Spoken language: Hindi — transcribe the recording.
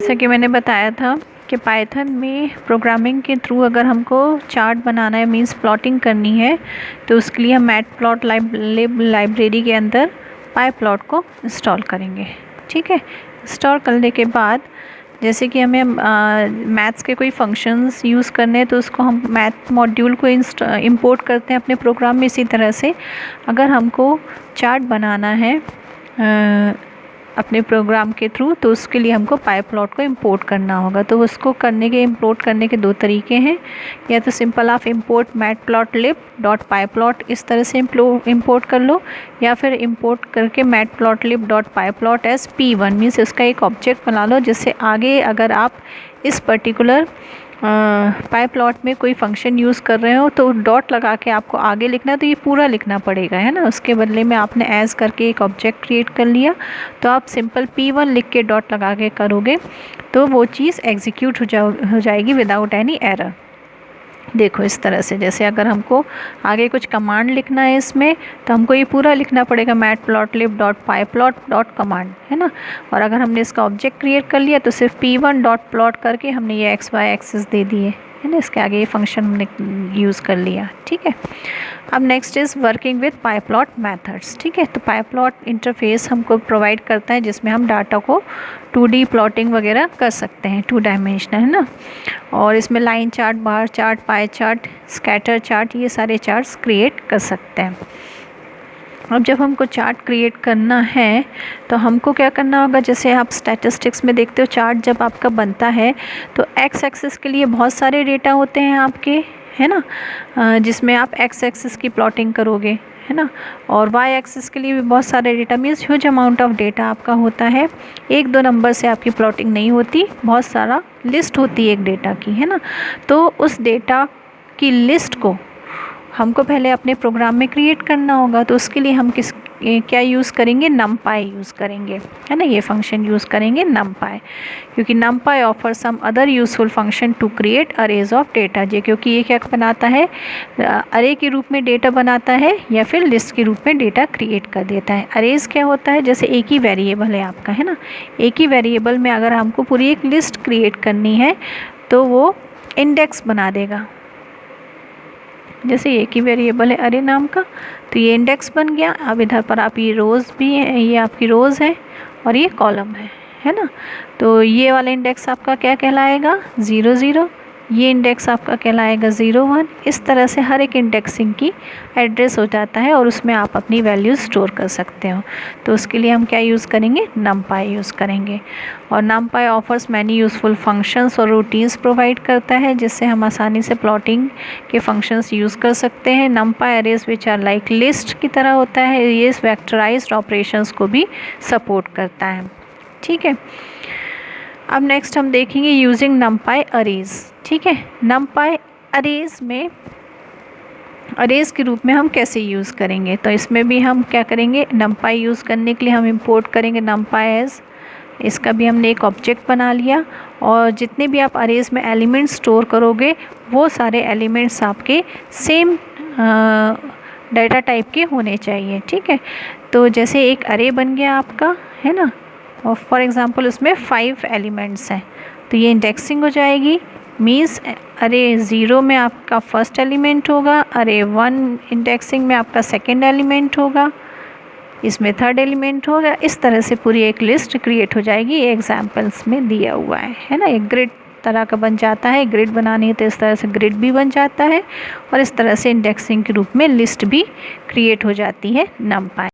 जैसा कि मैंने बताया था कि पाइथन में प्रोग्रामिंग के थ्रू अगर हमको चार्ट बनाना है मींस प्लॉटिंग करनी है तो उसके लिए हम मैटप्लॉट लाइब्रेरी के अंदर पाईप्लॉट को इंस्टॉल करेंगे। ठीक है, इंस्टॉल करने के बाद जैसे कि हमें मैथ्स के कोई फंक्शंस यूज़ करने हैं तो उसको हम मैथ मॉड्यूल को इंपोर्ट करते हैं अपने प्रोग्राम में। इसी तरह से अगर हमको चार्ट बनाना है अपने प्रोग्राम के थ्रू तो उसके लिए हमको पाईप्लॉट को इंपोर्ट करना होगा। तो उसको इंपोर्ट करने के दो तरीके हैं, या तो सिंपल आप इंपोर्ट matplotlib.pyplot इस तरह से इंपोर्ट कर लो, या फिर इंपोर्ट करके matplotlib.pyplot एज p1 मीन्स इसका एक ऑब्जेक्ट बना लो, जिससे आगे अगर आप इस पर्टिकुलर पाईप्लॉट में कोई फंक्शन यूज़ कर रहे हो तो डॉट लगा के आपको आगे लिखना है तो ये पूरा लिखना पड़ेगा, है ना। उसके बदले में आपने एज करके एक ऑब्जेक्ट क्रिएट कर लिया तो आप सिंपल p1 लिख के डॉट लगा के करोगे तो वो चीज़ एग्जीक्यूट हो जाएगी विदाउट एनी एरर। देखो इस तरह से, जैसे अगर हमको आगे कुछ कमांड लिखना है इसमें तो हमको ये पूरा लिखना पड़ेगा matplotlib.pyplot.command, है ना। और अगर हमने इसका ऑब्जेक्ट क्रिएट कर लिया तो सिर्फ p1 डॉट प्लॉट करके हमने ये XY एक्सिस दे दिए, है ना। इसके आगे ये फंक्शन हमने यूज़ कर लिया। ठीक है, अब next is working with pyplot methods. ठीक है, तो पाईप्लॉट इंटरफेस हमको प्रोवाइड करता है जिसमें हम डाटा को 2D प्लॉटिंग वगैरह कर सकते हैं, 2 डायमेंशनल, है ना। और इसमें line chart, bar chart, pie chart, scatter chart, ये सारे चार्ट्स क्रिएट कर सकते हैं। अब जब हमको चार्ट क्रिएट करना है तो हमको क्या करना होगा, जैसे आप स्टैटिस्टिक्स में देखते हो चार्ट जब आपका बनता है तो एक्स एक्सिस के लिए बहुत सारे डेटा होते हैं आपके, है ना, जिसमें आप एक्स एक्सिस की प्लॉटिंग करोगे, है ना। और वाई एक्सिस के लिए भी बहुत सारे data means huge amount of data आपका होता है। 1-2 नंबर से आपकी प्लॉटिंग नहीं होती, बहुत सारा लिस्ट होती है एक डेटा की, है ना। तो उस डेटा की लिस्ट को हमको पहले अपने प्रोग्राम में क्रिएट करना होगा। तो उसके लिए हम क्या यूज़ करेंगे, numpy यूज़ करेंगे, है ना। ये फंक्शन यूज़ करेंगे numpy, क्योंकि numpy offer some other useful function to create arrays of data. क्योंकि ये क्या बनाता है, अरे के रूप में डेटा बनाता है या फिर लिस्ट के रूप में डेटा क्रिएट कर देता है। अरेज क्या होता है, जैसे एक ही वेरिएबल है आपका, है ना, एक ही वेरिएबल में अगर हमको पूरी एक लिस्ट क्रिएट करनी है तो वो इंडेक्स बना देगा। जैसे एक ही वेरिएबल है अरे नाम का तो ये इंडेक्स बन गया। अब इधर पर आप ये रोज़ भी है, ये आपकी रोज़ है और ये कॉलम है ना। तो ये वाला इंडेक्स आपका क्या कहलाएगा, 0 0, ये इंडेक्स आपका कहलाएगा 0 1। इस तरह से हर एक इंडेक्सिंग की एड्रेस हो जाता है और उसमें आप अपनी वैल्यू स्टोर कर सकते हो। तो उसके लिए हम क्या यूज़ करेंगे, numpy यूज़ करेंगे। और numpy offers many useful functions और रूटीन्स प्रोवाइड करता है जिससे हम आसानी से प्लॉटिंग के फंक्शंस यूज़ कर सकते हैं। numpy arrays which are like list की तरह होता है, ये वेक्टराइज्ड ऑपरेशंस को भी सपोर्ट करता है। ठीक है, अब नेक्स्ट हम देखेंगे यूजिंग numpy अरेज। ठीक है, numpy अरेज में अरेज के रूप में हम कैसे यूज़ करेंगे, तो इसमें भी हम क्या करेंगे, numpy यूज़ करने के लिए हम इंपोर्ट करेंगे numpy एज। इसका भी हमने एक ऑब्जेक्ट बना लिया और जितने भी आप अरेज में एलिमेंट्स स्टोर करोगे वो सारे एलिमेंट्स आपके सेम डाटा टाइप के होने चाहिए। ठीक है, तो जैसे एक अरे बन गया आपका, है ना, और फॉर एग्ज़ाम्पल उसमें 5 एलिमेंट्स हैं तो ये इंडेक्सिंग हो जाएगी। मीन्स अरे 0 में आपका फर्स्ट एलिमेंट होगा, अरे 1 इंडेक्सिंग में आपका सेकंड एलिमेंट होगा, इसमें थर्ड एलिमेंट होगा। इस तरह से पूरी एक लिस्ट क्रिएट हो जाएगी, ये एग्जाम्पल्स में दिया हुआ है ना। एक ग्रिड तरह का बन जाता है, ग्रिड बनानी है तो इस तरह से ग्रिड भी बन जाता है और इस तरह से इंडेक्सिंग के रूप में लिस्ट भी क्रिएट हो जाती है numpy।